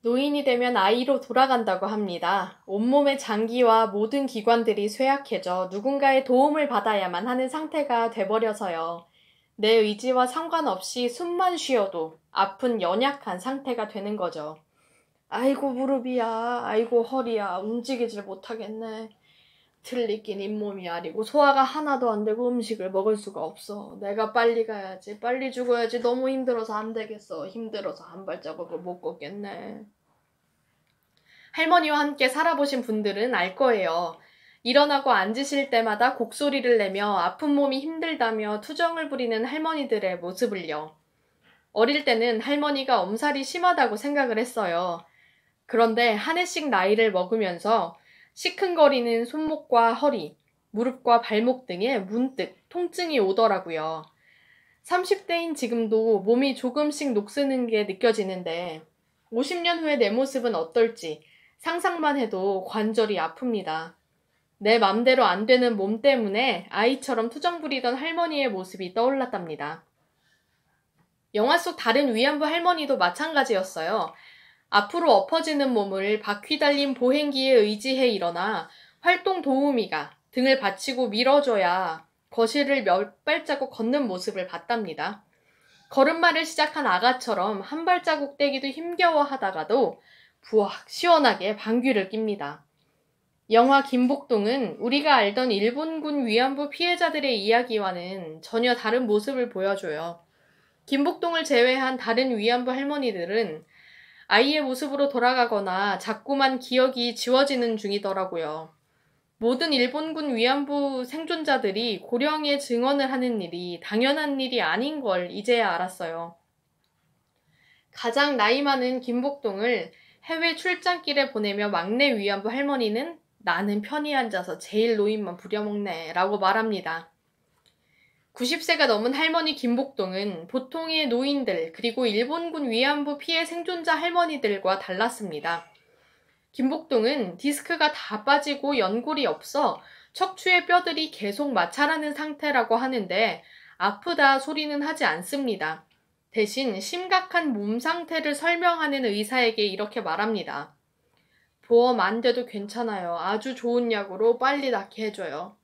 노인이 되면 아이로 돌아간다고 합니다. 온몸의 장기와 모든 기관들이 쇠약해져 누군가의 도움을 받아야만 하는 상태가 돼버려서요. 내 의지와 상관없이 숨만 쉬어도 아픈 연약한 상태가 되는 거죠. 아이고 무릎이야, 아이고 허리야, 움직이질 못하겠네. 들리긴 잇몸이 아리고 소화가 하나도 안 되고 음식을 먹을 수가 없어. 내가 빨리 가야지, 빨리 죽어야지. 너무 힘들어서 안 되겠어. 힘들어서 한 발자국을 못 걷겠네. 할머니와 함께 살아보신 분들은 알 거예요. 일어나고 앉으실 때마다 곡소리를 내며 아픈 몸이 힘들다며 투정을 부리는 할머니들의 모습을요. 어릴 때는 할머니가 엄살이 심하다고 생각을 했어요. 그런데 한 해씩 나이를 먹으면서 시큰거리는 손목과 허리, 무릎과 발목 등에 문득 통증이 오더라고요. 30대인 지금도 몸이 조금씩 녹쓰는 게 느껴지는데 50년 후에 내 모습은 어떨지 상상만 해도 관절이 아픕니다. 내 맘대로 안 되는 몸 때문에 아이처럼 투정 부리던 할머니의 모습이 떠올랐답니다. 영화 속 다른 위안부 할머니도 마찬가지였어요. 앞으로 엎어지는 몸을 바퀴 달린 보행기에 의지해 일어나 활동 도우미가 등을 받치고 밀어줘야 거실을 몇 발자국 걷는 모습을 봤답니다. 걸음마를 시작한 아가처럼 한 발자국 떼기도 힘겨워하다가도 부엌 시원하게 방귀를 낍니다. 영화 김복동은 우리가 알던 일본군 위안부 피해자들의 이야기와는 전혀 다른 모습을 보여줘요. 김복동을 제외한 다른 위안부 할머니들은 아이의 모습으로 돌아가거나 자꾸만 기억이 지워지는 중이더라고요. 모든 일본군 위안부 생존자들이 고령의 증언을 하는 일이 당연한 일이 아닌 걸 이제야 알았어요. 가장 나이 많은 김복동을 해외 출장길에 보내며 막내 위안부 할머니는 나는 편히 앉아서 제일 노인만 부려먹네 라고 말합니다. 90세가 넘은 할머니 김복동은 보통의 노인들 그리고 일본군 위안부 피해 생존자 할머니들과 달랐습니다. 김복동은 디스크가 다 빠지고 연골이 없어 척추의 뼈들이 계속 마찰하는 상태라고 하는데 아프다 소리는 하지 않습니다. 대신 심각한 몸 상태를 설명하는 의사에게 이렇게 말합니다. 보험 안 돼도 괜찮아요. 아주 좋은 약으로 빨리 낫게 해줘요.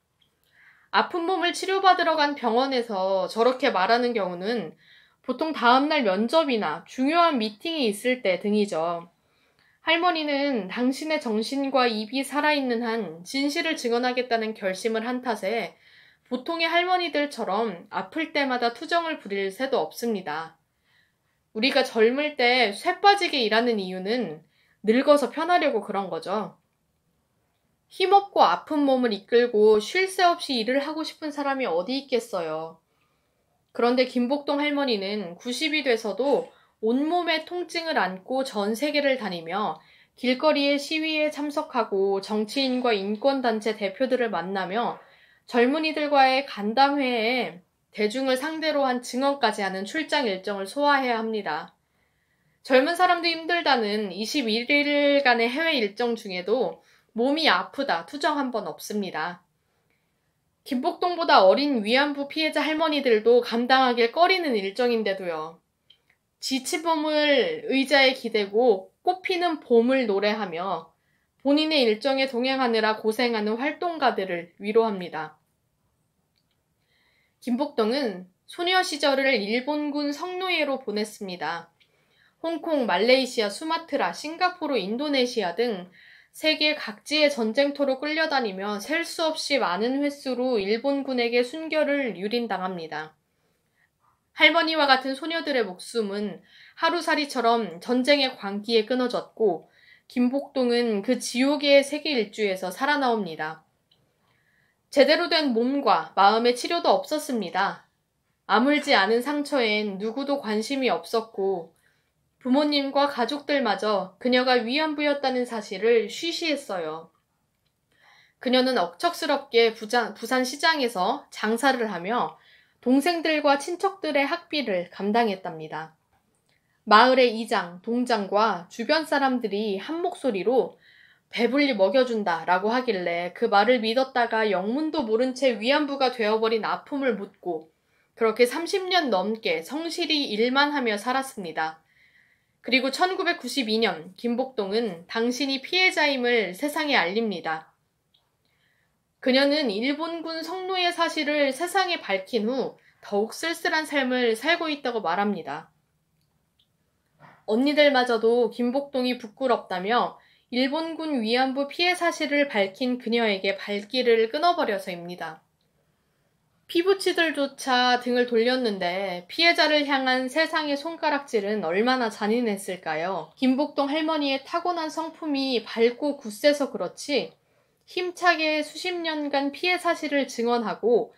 아픈 몸을 치료받으러 간 병원에서 저렇게 말하는 경우는 보통 다음날 면접이나 중요한 미팅이 있을 때 등이죠. 할머니는 당신의 정신과 입이 살아있는 한 진실을 증언하겠다는 결심을 한 탓에 보통의 할머니들처럼 아플 때마다 투정을 부릴 새도 없습니다. 우리가 젊을 때 쇠 빠지게 일하는 이유는 늙어서 편하려고 그런 거죠. 힘없고 아픈 몸을 이끌고 쉴 새 없이 일을 하고 싶은 사람이 어디 있겠어요. 그런데 김복동 할머니는 90이 돼서도 온몸에 통증을 안고 전 세계를 다니며 길거리의 시위에 참석하고 정치인과 인권단체 대표들을 만나며 젊은이들과의 간담회에 대중을 상대로 한 증언까지 하는 출장 일정을 소화해야 합니다. 젊은 사람도 힘들다는 21일간의 해외 일정 중에도 몸이 아프다 투정 한 번 없습니다. 김복동보다 어린 위안부 피해자 할머니들도 감당하길 꺼리는 일정인데도요. 지친 몸을 의자에 기대고 꽃피는 봄을 노래하며 본인의 일정에 동행하느라 고생하는 활동가들을 위로합니다. 김복동은 소녀 시절을 일본군 성노예로 보냈습니다. 홍콩, 말레이시아, 수마트라, 싱가포르, 인도네시아 등 세계 각지의 전쟁터로 끌려다니며 셀 수 없이 많은 횟수로 일본군에게 순결을 유린당합니다. 할머니와 같은 소녀들의 목숨은 하루살이처럼 전쟁의 광기에 끊어졌고 김복동은 그 지옥의 세계 일주에서 살아나옵니다. 제대로 된 몸과 마음의 치료도 없었습니다. 아물지 않은 상처엔 누구도 관심이 없었고 부모님과 가족들마저 그녀가 위안부였다는 사실을 쉬쉬했어요. 그녀는 억척스럽게 부산 시장에서 장사를 하며 동생들과 친척들의 학비를 감당했답니다. 마을의 이장, 동장과 주변 사람들이 한 목소리로 배불리 먹여준다 라고 하길래 그 말을 믿었다가 영문도 모른 채 위안부가 되어버린 아픔을 묻고 그렇게 30년 넘게 성실히 일만 하며 살았습니다. 그리고 1992년 김복동은 당신이 피해자임을 세상에 알립니다. 그녀는 일본군 성노예 사실을 세상에 밝힌 후 더욱 쓸쓸한 삶을 살고 있다고 말합니다. 언니들마저도 김복동이 부끄럽다며 일본군 위안부 피해 사실을 밝힌 그녀에게 발길을 끊어버려서입니다. 피부치들조차 등을 돌렸는데 피해자를 향한 세상의 손가락질은 얼마나 잔인했을까요? 김복동 할머니의 타고난 성품이 밝고 굳세서 그렇지 힘차게 수십 년간 피해 사실을 증언하고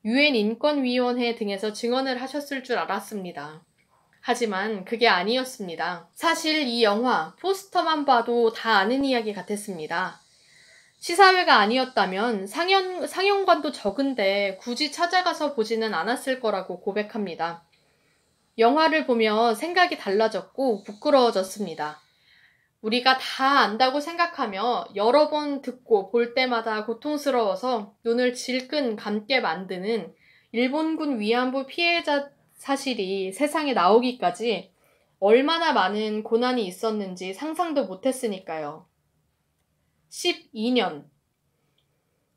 유엔 인권위원회 등에서 증언을 하셨을 줄 알았습니다. 하지만 그게 아니었습니다. 사실 이 영화 포스터만 봐도 다 아는 이야기 같았습니다. 시사회가 아니었다면 상영관도 적은데 굳이 찾아가서 보지는 않았을 거라고 고백합니다. 영화를 보며 생각이 달라졌고 부끄러워졌습니다. 우리가 다 안다고 생각하며 여러 번 듣고 볼 때마다 고통스러워서 눈을 질끈 감게 만드는 일본군 위안부 피해자 사실이 세상에 나오기까지 얼마나 많은 고난이 있었는지 상상도 못했으니까요. 12년.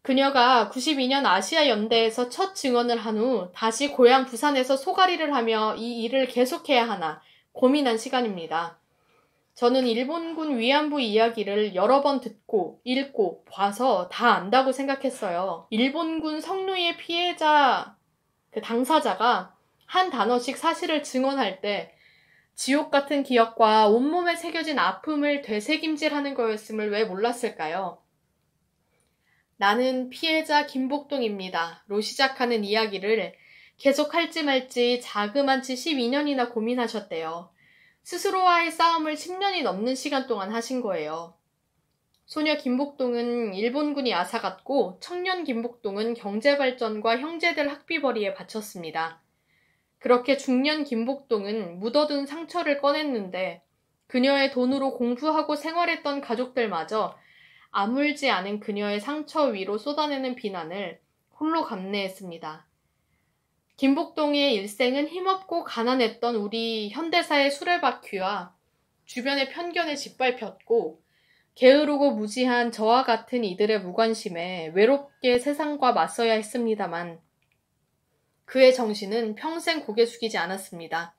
그녀가 92년 아시아 연대에서 첫 증언을 한 후 다시 고향 부산에서 소가리를 하며 이 일을 계속해야 하나 고민한 시간입니다. 저는 일본군 위안부 이야기를 여러 번 듣고 읽고 봐서 다 안다고 생각했어요. 일본군 성노예 피해자 당사자가 한 단어씩 사실을 증언할 때 지옥 같은 기억과 온몸에 새겨진 아픔을 되새김질하는 거였음을 왜 몰랐을까요? 나는 피해자 김복동입니다. 로 시작하는 이야기를 계속 할지 말지 자그만치 12년이나 고민하셨대요. 스스로와의 싸움을 10년이 넘는 시간 동안 하신 거예요. 소녀 김복동은 일본군이 앗아갔고 청년 김복동은 경제발전과 형제들 학비벌이에 바쳤습니다. 그렇게 중년 김복동은 묻어둔 상처를 꺼냈는데 그녀의 돈으로 공부하고 생활했던 가족들마저 아물지 않은 그녀의 상처 위로 쏟아내는 비난을 홀로 감내했습니다. 김복동의 일생은 힘없고 가난했던 우리 현대사의 수레바퀴와 주변의 편견에 짓밟혔고 게으르고 무지한 저와 같은 이들의 무관심에 외롭게 세상과 맞서야 했습니다만 그의 정신은 평생 고개 숙이지 않았습니다.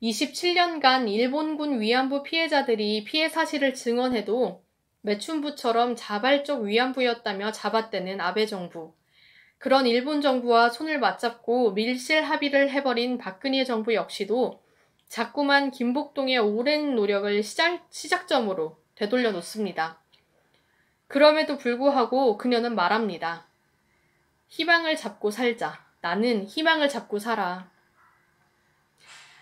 27년간 일본군 위안부 피해자들이 피해 사실을 증언해도 매춘부처럼 자발적 위안부였다며 잡아떼는 아베 정부. 그런 일본 정부와 손을 맞잡고 밀실 합의를 해버린 박근혜 정부 역시도 자꾸만 김복동의 오랜 노력을 시작점으로 되돌려 놓습니다. 그럼에도 불구하고 그녀는 말합니다. 희망을 잡고 살자. 나는 희망을 잡고 살아.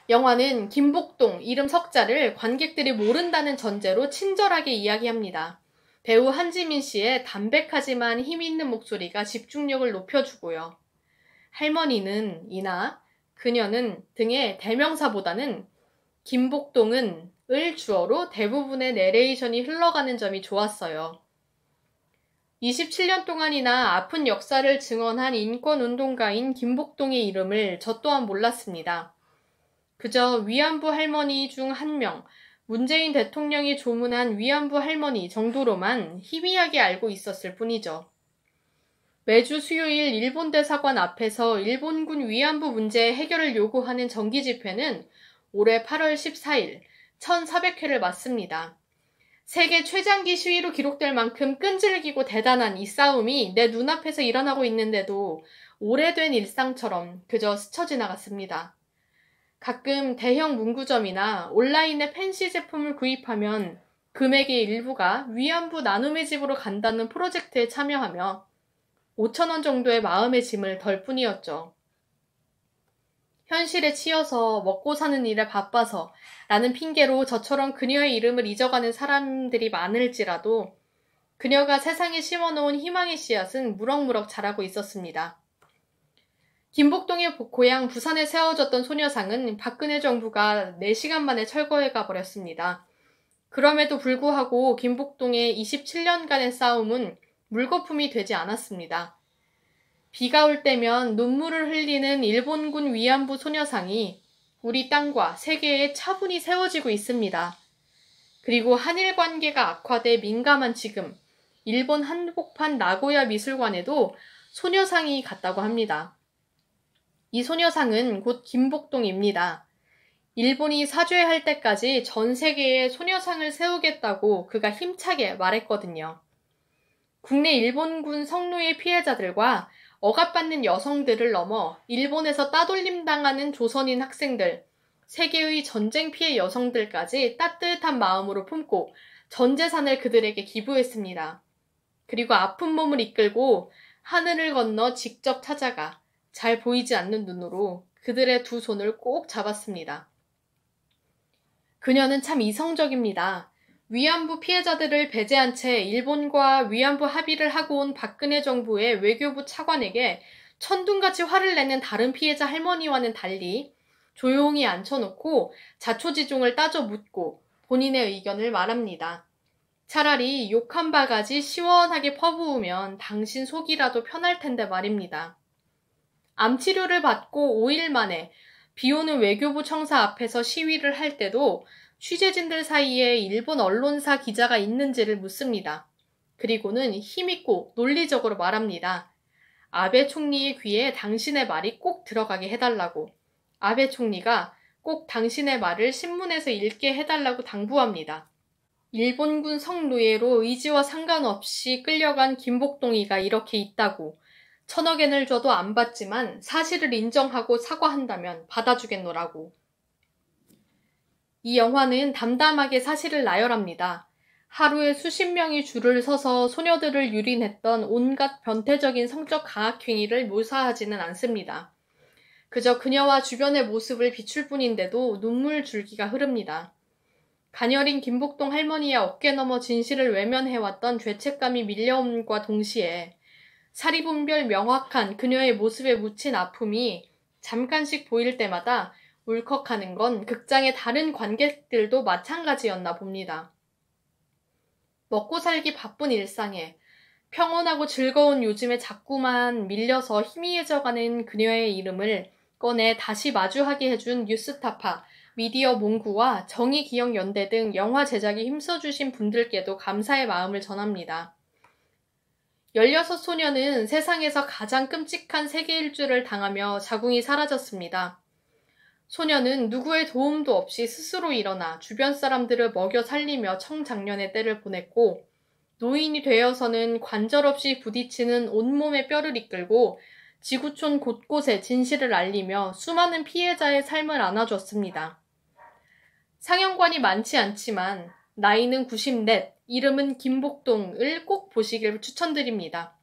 영화는 김복동 이름 석자를 관객들이 모른다는 전제로 친절하게 이야기합니다. 배우 한지민 씨의 담백하지만 힘있는 목소리가 집중력을 높여주고요. 할머니는 이나 그녀는 등의 대명사보다는 김복동은 을 주어로 대부분의 내레이션이 흘러가는 점이 좋았어요. 27년 동안이나 아픈 역사를 증언한 인권운동가인 김복동의 이름을 저 또한 몰랐습니다. 그저 위안부 할머니 중 한 명, 문재인 대통령이 조문한 위안부 할머니 정도로만 희미하게 알고 있었을 뿐이죠. 매주 수요일 일본 대사관 앞에서 일본군 위안부 문제의 해결을 요구하는 정기 집회는 올해 8월 14일 1400회를 맞습니다. 세계 최장기 시위로 기록될 만큼 끈질기고 대단한 이 싸움이 내 눈앞에서 일어나고 있는데도 오래된 일상처럼 그저 스쳐 지나갔습니다. 가끔 대형 문구점이나 온라인에 팬시 제품을 구입하면 금액의 일부가 위안부 나눔의 집으로 간다는 프로젝트에 참여하며 5,000원 정도의 마음의 짐을 덜 뿐이었죠. 현실에 치여서 먹고 사는 일에 바빠서 라는 핑계로 저처럼 그녀의 이름을 잊어가는 사람들이 많을지라도 그녀가 세상에 심어놓은 희망의 씨앗은 무럭무럭 자라고 있었습니다. 김복동의 고향 부산에 세워졌던 소녀상은 박근혜 정부가 4시간 만에 철거해가 버렸습니다. 그럼에도 불구하고 김복동의 27년간의 싸움은 물거품이 되지 않았습니다. 비가 올 때면 눈물을 흘리는 일본군 위안부 소녀상이 우리 땅과 세계에 차분히 세워지고 있습니다. 그리고 한일 관계가 악화돼 민감한 지금, 일본 한복판 나고야 미술관에도 소녀상이 갔다고 합니다. 이 소녀상은 곧 김복동입니다. 일본이 사죄할 때까지 전 세계에 소녀상을 세우겠다고 그가 힘차게 말했거든요. 국내 일본군 성노예 피해자들과 억압받는 여성들을 넘어 일본에서 따돌림 당하는 조선인 학생들, 세계의 전쟁 피해 여성들까지 따뜻한 마음으로 품고 전 재산을 그들에게 기부했습니다. 그리고 아픈 몸을 이끌고 하늘을 건너 직접 찾아가 잘 보이지 않는 눈으로 그들의 두 손을 꼭 잡았습니다. 그녀는 참 이성적입니다. 위안부 피해자들을 배제한 채 일본과 위안부 합의를 하고 온 박근혜 정부의 외교부 차관에게 천둥같이 화를 내는 다른 피해자 할머니와는 달리 조용히 앉혀놓고 자초지종을 따져 묻고 본인의 의견을 말합니다. 차라리 욕 한 바가지 시원하게 퍼부으면 당신 속이라도 편할 텐데 말입니다. 암치료를 받고 5일 만에 비오는 외교부 청사 앞에서 시위를 할 때도 취재진들 사이에 일본 언론사 기자가 있는지를 묻습니다. 그리고는 힘있고 논리적으로 말합니다. 아베 총리의 귀에 당신의 말이 꼭 들어가게 해달라고. 아베 총리가 꼭 당신의 말을 신문에서 읽게 해달라고 당부합니다. 일본군 성노예로 의지와 상관없이 끌려간 김복동이가 이렇게 있다고. 1,000억 엔을 줘도 안 받지만 사실을 인정하고 사과한다면 받아주겠노라고. 이 영화는 담담하게 사실을 나열합니다. 하루에 수십 명이 줄을 서서 소녀들을 유린했던 온갖 변태적인 성적 가학행위를 묘사하지는 않습니다. 그저 그녀와 주변의 모습을 비출 뿐인데도 눈물 줄기가 흐릅니다. 가녀린 김복동 할머니의 어깨 너머 진실을 외면해왔던 죄책감이 밀려옴과 동시에 사리분별 명확한 그녀의 모습에 묻힌 아픔이 잠깐씩 보일 때마다 울컥하는 건 극장의 다른 관객들도 마찬가지였나 봅니다. 먹고 살기 바쁜 일상에 평온하고 즐거운 요즘에 자꾸만 밀려서 희미해져가는 그녀의 이름을 꺼내 다시 마주하게 해준 뉴스타파, 미디어 몽구와 정의기억연대 등 영화 제작에 힘써주신 분들께도 감사의 마음을 전합니다. 16소녀는 세상에서 가장 끔찍한 세계 일주를 당하며 자궁이 사라졌습니다. 소녀는 누구의 도움도 없이 스스로 일어나 주변 사람들을 먹여 살리며 청장년의 때를 보냈고 노인이 되어서는 관절 없이 부딪히는 온몸의 뼈를 이끌고 지구촌 곳곳에 진실을 알리며 수많은 피해자의 삶을 안아줬습니다. 상영관이 많지 않지만 나이는 94, 이름은 김복동을 꼭 보시길 추천드립니다.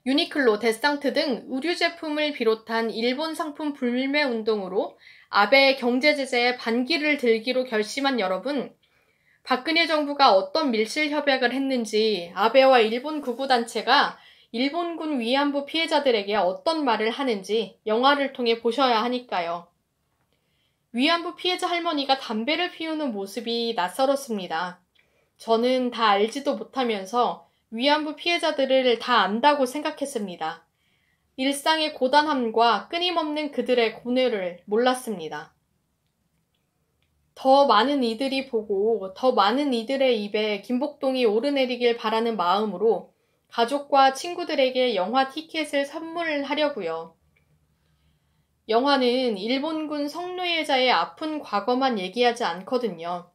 유니클로, 데상트 등 의류 제품을 비롯한 일본 상품 불매 운동으로 아베의 경제 제재에 반기를 들기로 결심한 여러분, 박근혜 정부가 어떤 밀실 협약을 했는지 아베와 일본 극우단체가 일본군 위안부 피해자들에게 어떤 말을 하는지 영화를 통해 보셔야 하니까요. 위안부 피해자 할머니가 담배를 피우는 모습이 낯설었습니다. 저는 다 알지도 못하면서 위안부 피해자들을 다 안다고 생각했습니다. 일상의 고단함과 끊임없는 그들의 고뇌를 몰랐습니다. 더 많은 이들이 보고 더 많은 이들의 입에 김복동이 오르내리길 바라는 마음으로 가족과 친구들에게 영화 티켓을 선물하려고요. 영화는 일본군 성노예자의 아픈 과거만 얘기하지 않거든요.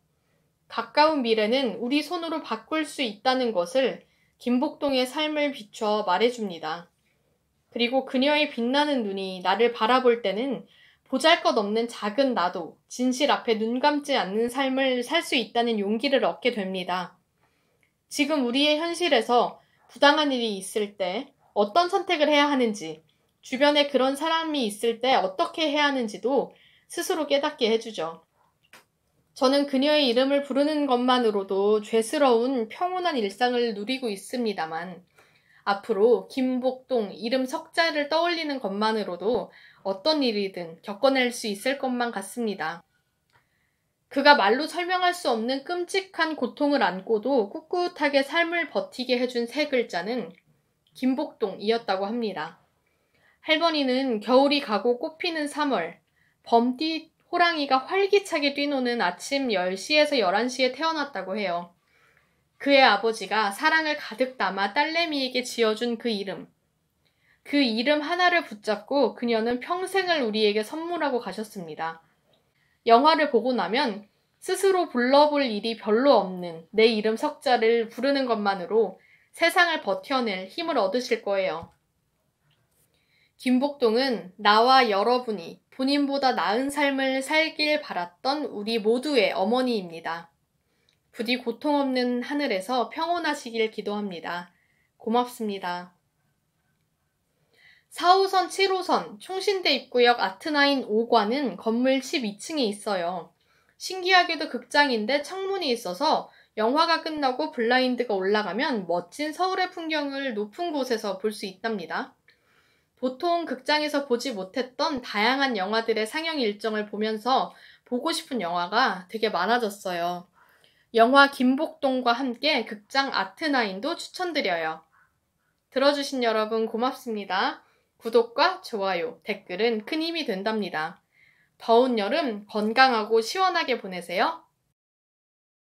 가까운 미래는 우리 손으로 바꿀 수 있다는 것을 김복동의 삶을 비춰 말해줍니다. 그리고 그녀의 빛나는 눈이 나를 바라볼 때는 보잘것없는 작은 나도 진실 앞에 눈 감지 않는 삶을 살 수 있다는 용기를 얻게 됩니다. 지금 우리의 현실에서 부당한 일이 있을 때 어떤 선택을 해야 하는지, 주변에 그런 사람이 있을 때 어떻게 해야 하는지도 스스로 깨닫게 해주죠. 저는 그녀의 이름을 부르는 것만으로도 죄스러운 평온한 일상을 누리고 있습니다만 앞으로 김복동 이름 석자를 떠올리는 것만으로도 어떤 일이든 겪어낼 수 있을 것만 같습니다. 그가 말로 설명할 수 없는 끔찍한 고통을 안고도 꿋꿋하게 삶을 버티게 해준 세 글자는 김복동이었다고 합니다. 할머니는 겨울이 가고 꽃피는 3월, 범띠 호랑이가 활기차게 뛰노는 아침 10시에서 11시에 태어났다고 해요. 그의 아버지가 사랑을 가득 담아 딸내미에게 지어준 그 이름 하나를 붙잡고 그녀는 평생을 우리에게 선물하고 가셨습니다. 영화를 보고 나면 스스로 불러볼 일이 별로 없는 내 이름 석자를 부르는 것만으로 세상을 버텨낼 힘을 얻으실 거예요. 김복동은 나와 여러분이 본인보다 나은 삶을 살길 바랐던 우리 모두의 어머니입니다. 부디 고통 없는 하늘에서 평온하시길 기도합니다. 고맙습니다. 4호선, 7호선, 총신대 입구역 아트나인 5관은 건물 12층에 있어요. 신기하게도 극장인데 창문이 있어서 영화가 끝나고 블라인드가 올라가면 멋진 서울의 풍경을 높은 곳에서 볼 수 있답니다. 보통 극장에서 보지 못했던 다양한 영화들의 상영 일정을 보면서 보고 싶은 영화가 되게 많아졌어요. 영화 김복동과 함께 극장 아트나인도 추천드려요. 들어주신 여러분 고맙습니다. 구독과 좋아요, 댓글은 큰 힘이 된답니다. 더운 여름 건강하고 시원하게 보내세요.